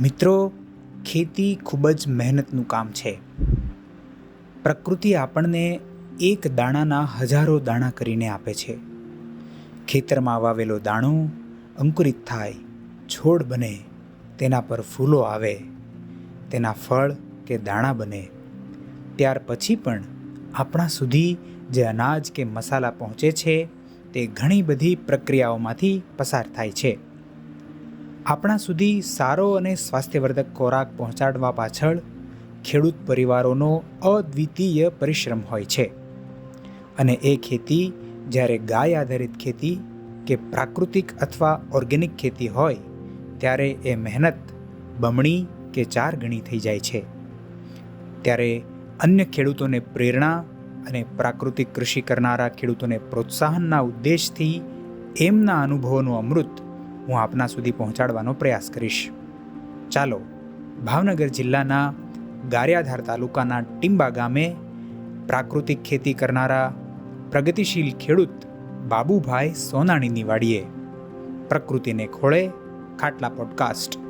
મિત્રો, ખેતી ખૂબ જ મહેનતનું કામ છે. પ્રકૃતિ આપણને એક દાણાના હજારો દાણા કરીને આપે છે. ખેતરમાં વાવેલો દાણો અંકુરિત થાય, છોડ બને, તેના પર ફૂલો આવે, તેના ફળ કે દાણા બને. ત્યાર પછી પણ આપણા સુધી જે અનાજ કે મસાલા પહોંચે છે તે ઘણી બધી પ્રક્રિયાઓમાંથી પસાર થાય છે. આપણા સુધી સારો અને સ્વાસ્થ્યવર્ધક ખોરાક પહોંચાડવા પાછળ ખેડૂત પરિવારોનો અદ્વિતીય પરિશ્રમ હોય છે. અને એ ખેતી જ્યારે ગાય આધારિત ખેતી કે પ્રાકૃતિક અથવા ઓર્ગેનિક ખેતી હોય ત્યારે એ મહેનત બમણી કે 4 ગણી થઈ જાય છે. ત્યારે અન્ય ખેડૂતોને પ્રેરણા અને પ્રાકૃતિક કૃષિ કરનારા ખેડૂતોને પ્રોત્સાહનના ઉદ્દેશથી એમના અનુભવોનું અમૃત હું આપના સુધી પહોંચાડવાનો પ્રયાસ કરીશ. ચાલો ભાવનગર જિલ્લાના ગારિયાધાર તાલુકાના ટીંબા ગામે પ્રાકૃતિક ખેતી કરનારા પ્રગતિશીલ ખેડૂત બાબુભાઈ સોનાણીની વાડીએ. પ્રકૃતિને ખોળે ખાટલા પોડકાસ્ટ.